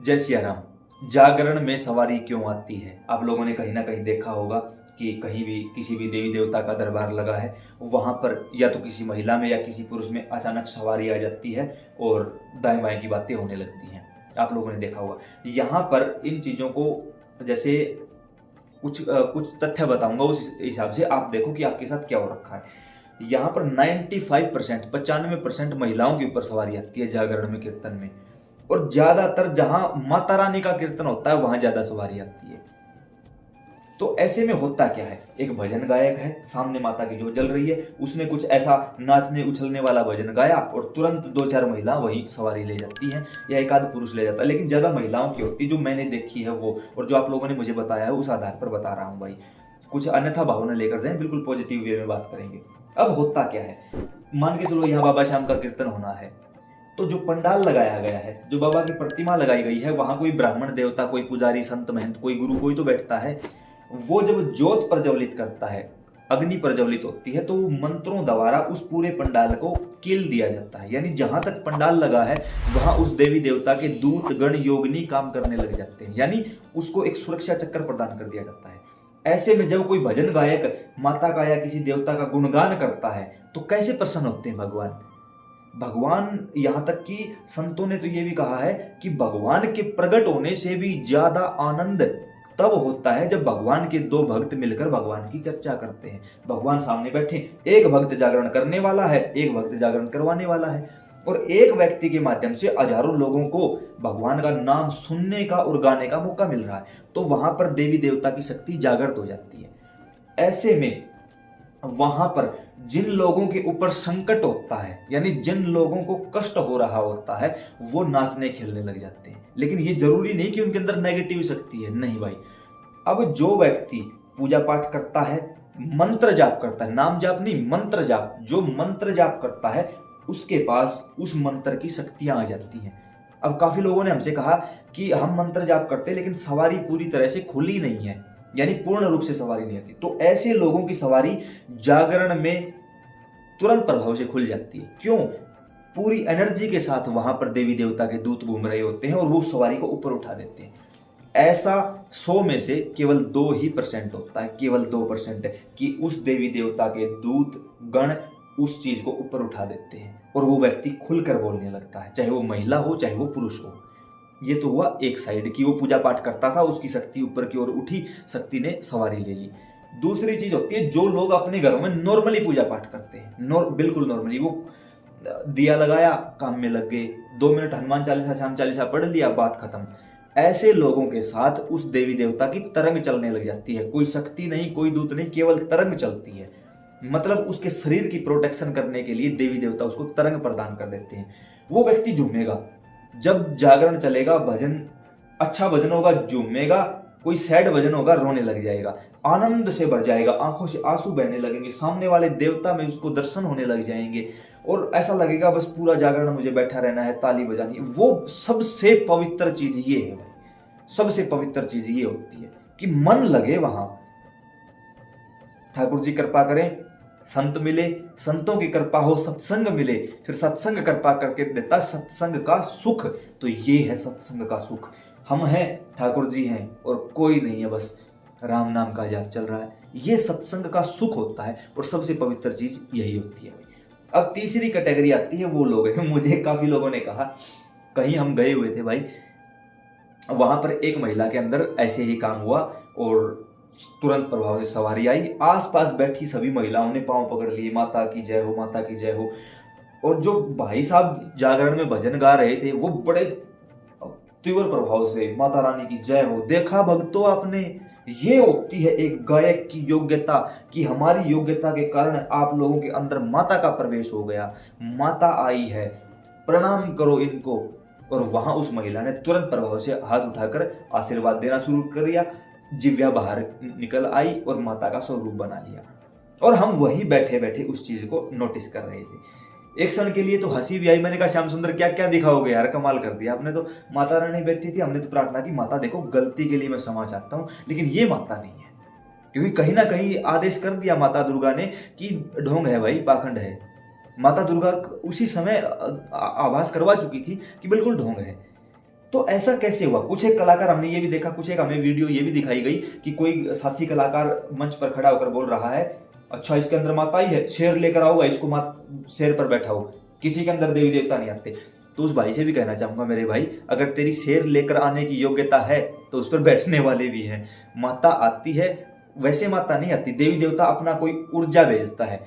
जय सिया राम। जागरण में सवारी क्यों आती है? आप लोगों ने कहीं ना कहीं देखा होगा कि कहीं भी किसी भी देवी देवता का दरबार लगा है, वहां पर या तो किसी महिला में या किसी पुरुष में अचानक सवारी आ जाती है और दाएं बाएं की बातें होने लगती हैं। आप लोगों ने देखा होगा। यहाँ पर इन चीज़ों को जैसे कुछ तथ्य बताऊंगा, उस हिसाब से आप देखो कि आपके साथ क्या हो रखा है। यहाँ पर 95% 95% महिलाओं के ऊपर सवारी आती है जागरण में, कीर्तन में। और ज्यादातर जहां माता रानी का कीर्तन होता है वहां ज्यादा सवारी आती है। तो ऐसे में होता क्या है, एक भजन गायक है, सामने माता की जोत जल रही है, उसने कुछ ऐसा नाचने उछलने वाला भजन गाया और तुरंत दो चार महिला वही सवारी ले जाती हैं या एक आध पुरुष ले जाता है। लेकिन ज्यादा महिलाओं की होती है, जो मैंने देखी है वो, और जो आप लोगों ने मुझे बताया है उस आधार पर बता रहा हूँ भाई। कुछ अन्यथा भावना लेकर जाए, बिल्कुल पॉजिटिव वे में बात करेंगे। अब होता क्या है, मान के चलो यहाँ बाबा श्याम का कीर्तन होना है, तो जो पंडाल लगाया गया है, जो बाबा की प्रतिमा लगाई गई है, वहां कोई ब्राह्मण देवता, कोई पुजारी, संत महंत, कोई गुरु, कोई तो बैठता है। वो जब जोत प्रज्वलित करता है, अग्नि प्रज्वलित होती है, तो मंत्रों द्वारा उस पूरे पंडाल को कील दिया जाता है। यानी जहां तक पंडाल लगा है वहां उस देवी देवता के दूत गण योगिनी काम करने लग जाते हैं, यानी उसको एक सुरक्षा चक्कर प्रदान कर दिया जाता है। ऐसे में जब कोई भजन गायक माता का या किसी देवता का गुणगान करता है तो कैसे प्रसन्न होते हैं भगवान। यहां तक कि संतों ने तो ये भी कहा है कि भगवान के प्रकट होने से भी ज्यादा आनंद तब होता है जब भगवान के दो भक्त मिलकर भगवान की चर्चा करते हैं। भगवान सामने बैठे, एक भक्त जागरण करने वाला है, एक भक्त जागरण करवाने वाला है, और एक व्यक्ति के माध्यम से हजारों लोगों को भगवान का नाम सुनने का और गाने का मौका मिल रहा है। तो वहां पर देवी देवता की शक्ति जागृत हो जाती है। ऐसे में वहां पर जिन लोगों के ऊपर संकट होता है, यानी जिन लोगों को कष्ट हो रहा होता है, वो नाचने खेलने लग जाते हैं। लेकिन ये जरूरी नहीं कि उनके अंदर नेगेटिव शक्ति है, नहीं भाई। अब जो व्यक्ति पूजा पाठ करता है, मंत्र जाप करता है, नाम जाप नहीं, मंत्र जाप, जो मंत्र जाप करता है उसके पास उस मंत्र की शक्तियां आ जाती हैं। अब काफी लोगों ने हमसे कहा कि हम मंत्र जाप करते लेकिन सवारी पूरी तरह से खुली नहीं है, यानी पूर्ण रूप से सवारी नहीं आती। तो ऐसे लोगों की सवारी जागरण में तुरंत प्रभाव से खुल जाती है। क्यों? पूरी एनर्जी के साथ वहां पर देवी देवता के दूत घूम रहे होते हैं और वो सवारी को ऊपर उठा देते हैं। ऐसा 100 में से केवल 2% होता है, केवल 2% है कि उस देवी देवता के दूत गण उस चीज को ऊपर उठा देते हैं और वो व्यक्ति खुलकर बोलने लगता है, चाहे वो महिला हो चाहे वो पुरुष हो। ये तो हुआ एक साइड की, वो पूजा पाठ करता था, उसकी शक्ति ऊपर की ओर उठी, शक्ति ने सवारी ले ली। दूसरी चीज होती है जो लोग अपने घरों में नॉर्मली पूजा पाठ करते हैं, बिल्कुल नॉर्मली, वो दिया लगाया, काम में लग गए, 2 मिनट हनुमान चालीसा, श्याम चालीसा पढ़ लिया, बात खत्म। ऐसे लोगों के साथ उस देवी देवता की तरंग चलने लग जाती है। कोई शक्ति नहीं, कोई दूत नहीं, केवल तरंग चलती है। मतलब उसके शरीर की प्रोटेक्शन करने के लिए देवी देवता उसको तरंग प्रदान कर देते हैं। वो व्यक्ति झूमेगा, जब जागरण चलेगा, भजन अच्छा भजन होगा, झूमेगा, कोई सैड भजन होगा, रोने लग जाएगा, आनंद से भर जाएगा, आंखों से आंसू बहने लगेंगे, सामने वाले देवता में उसको दर्शन होने लग जाएंगे और ऐसा लगेगा बस पूरा जागरण मुझे बैठा रहना है, ताली बजानी है। वो सबसे पवित्र चीज ये है भाई, सबसे पवित्र चीज ये होती है कि मन लगे वहां। ठाकुर जी कृपा करें, संत मिले, संतों की कृपा हो, सत्संग मिले, फिर सत्संग कृपा करके देता सत्संग का सुख। तो ये है सत्संग का सुख। हम हैं, ठाकुर जी हैं और कोई नहीं है, बस राम नाम का जाप चल रहा है। ये सत्संग का सुख होता है और सबसे पवित्र चीज यही होती है। अब तीसरी कैटेगरी आती है, वो लोग हैं, मुझे काफी लोगों ने कहा, कहीं हम गए हुए थे भाई, वहां पर एक महिला के अंदर ऐसे ही काम हुआ और तुरंत प्रभाव से सवारी आई। आसपास बैठी सभी महिलाओं ने पांव पकड़ लिए, माता की जय हो, माता की जय हो। और जो भाई साहब जागरण में भजन गा रहे थे वो बड़े तीव्र प्रभाव से माता रानी की जय हो। देखा भक्तों आपने, ये होती है एक गायक की योग्यता, कि हमारी योग्यता के कारण आप लोगों के अंदर माता का प्रवेश हो गया, माता आई है, प्रणाम करो इनको। और वहां उस महिला ने तुरंत प्रभाव से हाथ उठाकर आशीर्वाद देना शुरू कर दिया, जिव्या बाहर निकल आई और माता का स्वरूप बना लिया। और हम वहीं बैठे बैठे उस चीज को नोटिस कर रहे थे। एक क्षण के लिए तो हंसी भी आई, मैंने कहा श्याम सुंदर क्या क्या दिखाओगे यार, कमाल कर दिया आपने। तो माता रानी बैठी थी, हमने तो प्रार्थना की, माता देखो गलती के लिए मैं क्षमा चाहता हूं, लेकिन ये माता नहीं है। क्योंकि कहीं ना कहीं आदेश कर दिया माता दुर्गा ने कि ढोंग है भाई, पाखंड है। माता दुर्गा उसी समय आभास करवा चुकी थी कि बिल्कुल ढोंग है। तो ऐसा कैसे हुआ? कुछ एक कलाकार हमने ये भी देखा, कुछ एक हमें वीडियो ये भी दिखाई गई कि कोई साथी कलाकार मंच पर खड़ा होकर बोल रहा है, अच्छा इसके अंदर माता आई है, शेर लेकर आओगा, इसको शेर पर बैठा हो। किसी के अंदर देवी देवता नहीं आते। तो उस भाई से भी कहना चाहूंगा, मेरे भाई अगर तेरी शेर लेकर आने की योग्यता है तो उस पर बैठने वाले भी हैं। माता आती है, वैसे माता नहीं आती, देवी देवता अपना कोई ऊर्जा भेजता है।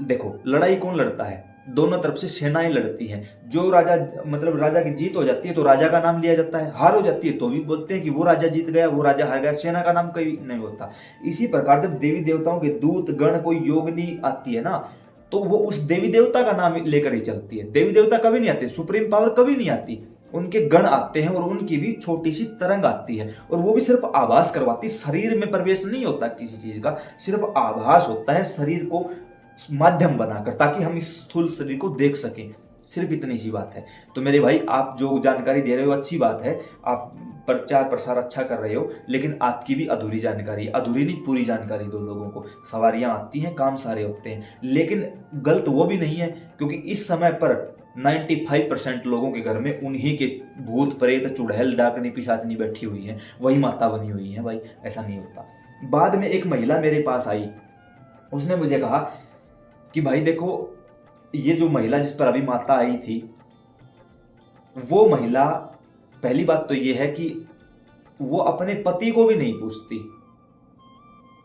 देखो लड़ाई कौन लड़ता है? दोनों तरफ से सेनाएं लड़ती हैं। जो राजा, मतलब राजा की जीत हो जाती है तो राजा का नाम लिया जाता है, हार हो जाती है तो भी बोलते हैं कि वो राजा जीत गया, वो राजा हार गया, सेना का नाम कभी नहीं होता। इसी प्रकार जब देवी देवताओं के दूत गण कोई योगिनी आती है ना, तो वो उस देवी देवता का नाम लेकर ही चलती है। देवी देवता कभी नहीं आते, सुप्रीम पावर कभी नहीं आती, उनके गण आते हैं और उनकी भी छोटी सी तरंग आती है, और वो भी सिर्फ आभास करवाती, शरीर में प्रवेश नहीं होता किसी चीज का, सिर्फ आभास होता है शरीर को माध्यम बनाकर, ताकि हम इस स्थूल शरीर को देख सकें। सिर्फ इतनी सी बात है। तो मेरे भाई आप जो जानकारी दे रहे हो अच्छी बात है, आप प्रचार प्रसार अच्छा कर रहे हो, लेकिन आपकी भी अधूरी जानकारी, अधूरी नहीं पूरी जानकारी दो लोगों को। सवारियां आती हैं, काम सारे होते हैं, लेकिन गलत वो भी नहीं है, क्योंकि इस समय पर 95% लोगों के घर में उन्हीं के भूत प्रेत चुड़ैल डाकनी पिशाचनी बैठी हुई है, वही माता बनी हुई है। भाई ऐसा नहीं होता। बाद में एक महिला मेरे पास आई, उसने मुझे कहा कि भाई देखो, ये जो महिला जिस पर अभी माता आई थी, वो महिला, पहली बात तो ये है कि वो अपने पति को भी नहीं पूछती,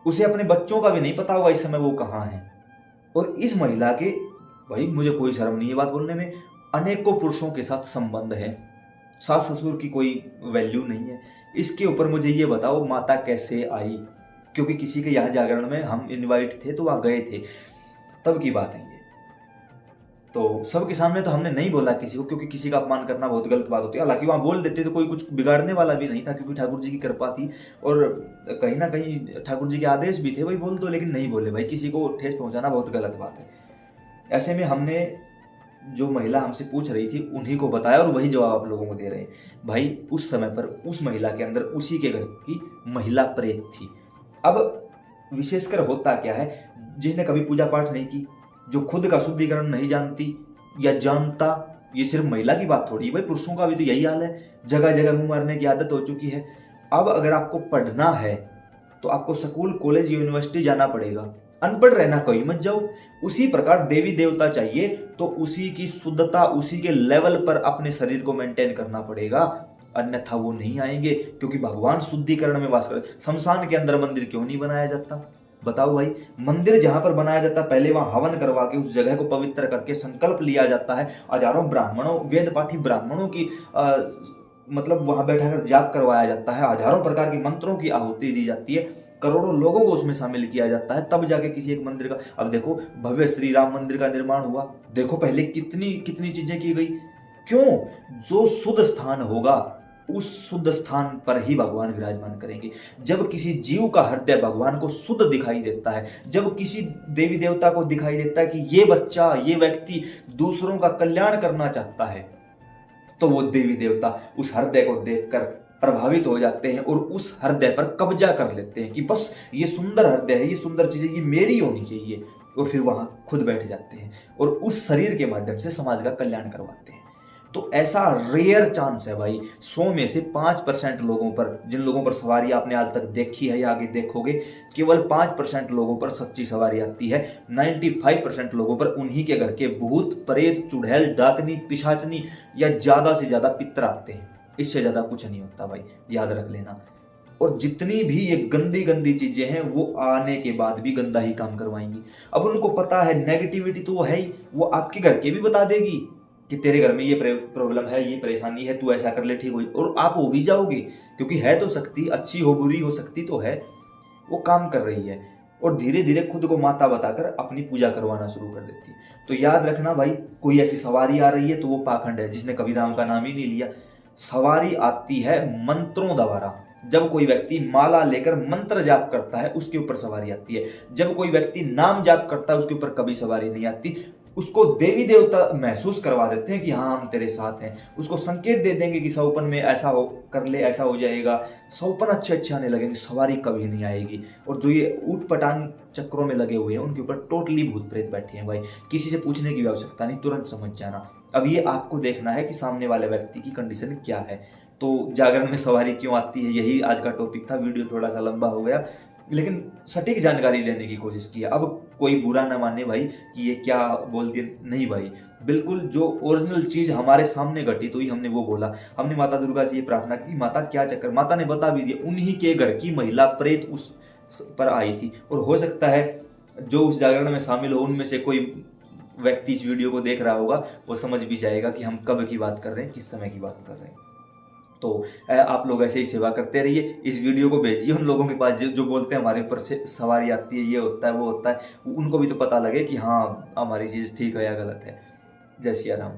उसे अपने बच्चों का भी नहीं पता होगा इस समय वो कहाँ है। और इस महिला के, भाई मुझे कोई शर्म नहीं है बात बोलने में, अनेकों पुरुषों के साथ संबंध है, सास ससुर की कोई वैल्यू नहीं है। इसके ऊपर मुझे ये बताओ माता कैसे आई? क्योंकि किसी के यहाँ जागरण में हम इनवाइट थे तो वहाँ गए थे, तब की बात है ये। तो सबके सामने तो हमने नहीं बोला किसी को, क्योंकि किसी का अपमान करना बहुत गलत बात होती है। हालांकि वहाँ बोल देते तो कोई कुछ बिगाड़ने वाला भी नहीं था, क्योंकि ठाकुर जी की कृपा थी और कहीं ना कहीं ठाकुर जी के आदेश भी थे, भाई बोल दो, लेकिन नहीं बोले। भाई किसी को ठेस पहुंचाना बहुत गलत बात है। ऐसे में हमने जो महिला हमसे पूछ रही थी उन्हीं को बताया और वही जवाब आप लोगों को दे रहे हैं। भाई उस समय पर उस महिला के अंदर उसी के घर की महिला प्रेत थी। अब विशेषकर होता क्या है, जिसने कभी पूजा पाठ नहीं की, जो खुद का शुद्धिकरण नहीं जानती या जानता, ये सिर्फ महिला की बात थोड़ी है भाई, पुरुषों का भी तो यही हाल है, जगह जगह मुंह मारने की आदत हो चुकी है। अब अगर आपको पढ़ना है तो आपको स्कूल कॉलेज यूनिवर्सिटी जाना पड़ेगा, अनपढ़ रहना कहीं मत जाओ। उसी प्रकार देवी देवता चाहिए तो उसी की शुद्धता, उसी के लेवल पर अपने शरीर को मेंटेन करना पड़ेगा, अन्यथा वो नहीं आएंगे, क्योंकि भगवान शुद्धिकरण में वास कर। शमशान के अंदर मंदिर क्यों नहीं बनाया जाता? बताओ भाई, मंदिर जहां पर बनाया जाता है पहले वहां हवन करवा के उस जगह को पवित्र करके संकल्प लिया जाता है, हजारों ब्राह्मणों, वेद पाठी ब्राह्मणों की मतलब वहां बैठाकर जाप करवाया जाता है, हजारों प्रकार के मंत्रों की आहुति दी जाती है, करोड़ों लोगों को उसमें शामिल किया जाता है, तब जाके किसी एक मंदिर का। अब देखो भव्य श्री राम मंदिर का निर्माण हुआ, देखो पहले कितनी कितनी चीजें की गई। क्यों? जो शुद्ध स्थान होगा उस शुद्ध स्थान पर ही भगवान विराजमान करेंगे। जब किसी जीव का हृदय भगवान को शुद्ध दिखाई देता है, जब किसी देवी देवता को दिखाई देता है कि ये बच्चा, ये व्यक्ति दूसरों का कल्याण करना चाहता है, तो वो देवी देवता उस हृदय को देखकर प्रभावित हो जाते हैं और उस हृदय पर कब्जा कर लेते हैं कि बस ये सुंदर हृदय है, ये सुंदर चीजें ये मेरी होनी चाहिए, और फिर वहां खुद बैठ जाते हैं और उस शरीर के माध्यम से समाज का कल्याण करवाते हैं। तो ऐसा रेयर चांस है भाई, 100 में से 5% लोगों पर, जिन लोगों पर सवारी आपने आज तक देखी है या आगे देखोगे, केवल 5% लोगों पर सच्ची सवारी आती है। 95% लोगों पर उन्हीं के घर के भूत प्रेत चुड़ैल डाकनी पिशाचनी या ज्यादा से ज्यादा पितर आते हैं, इससे ज्यादा कुछ नहीं होता भाई, याद रख लेना। और जितनी भी ये गंदी गंदी चीजें हैं वो आने के बाद भी गंदा ही काम करवाएंगी। अब उनको पता है नेगेटिविटी तो वो है ही, वो आपके घर के भी बता देगी कि तेरे घर में ये प्रॉब्लम है, ये परेशानी है, तू ऐसा कर ले ठीक होगी, और आप हो भी जाओगे, क्योंकि है तो शक्ति, अच्छी हो बुरी हो सकती तो है, वो काम कर रही है और धीरे धीरे खुद को माता बताकर अपनी पूजा करवाना शुरू कर देती है। तो याद रखना भाई, कोई ऐसी सवारी आ रही है तो वो पाखंड है, जिसने कभी राम का नाम ही नहीं लिया। सवारी आती है मंत्रों द्वारा। जब कोई व्यक्ति माला लेकर मंत्र जाप करता है उसके ऊपर सवारी आती है। जब कोई व्यक्ति नाम जाप करता है उसके ऊपर कभी सवारी नहीं आती। उसको देवी देवता महसूस करवा देते हैं कि हाँ हम तेरे साथ हैं, उसको संकेत दे देंगे कि सौपन में ऐसा हो कर ले, ऐसा हो जाएगा, सौपन अच्छे अच्छे आने लगेंगे, सवारी कभी नहीं आएगी। और जो ये ऊट पटांग चक्रों में लगे हुए हैं उनके ऊपर टोटली भूत प्रेत बैठे हैं भाई, किसी से पूछने की आवश्यकता नहीं, तुरंत समझ जाना। अब ये आपको देखना है कि सामने वाले व्यक्ति की कंडीशन क्या है। तो जागरण में सवारी क्यों आती है, यही आज का टॉपिक था। वीडियो थोड़ा सा लंबा हो गया, लेकिन सटीक जानकारी लेने की कोशिश की है। अब कोई बुरा ना माने भाई कि ये क्या बोल दिया, नहीं भाई, बिल्कुल जो ओरिजिनल चीज हमारे सामने घटी तो ही हमने वो बोला। हमने माता दुर्गा से ये प्रार्थना की, माता क्या चक्कर, माता ने बता भी दिया, उन्हीं के घर की महिला प्रेत उस पर आई थी। और हो सकता है जो उस जागरण में शामिल हो उनमें से कोई व्यक्ति इस वीडियो को देख रहा होगा, वो समझ भी जाएगा कि हम कब की बात कर रहे हैं, किस समय की बात कर रहे हैं। तो आप लोग ऐसे ही सेवा करते रहिए, इस वीडियो को भेजिए उन लोगों के पास जो बोलते हैं हमारे ऊपर से सवारी आती है, ये होता है वो होता है, उनको भी तो पता लगे कि हाँ हमारी चीज़ ठीक है या गलत है। जय सिया राम।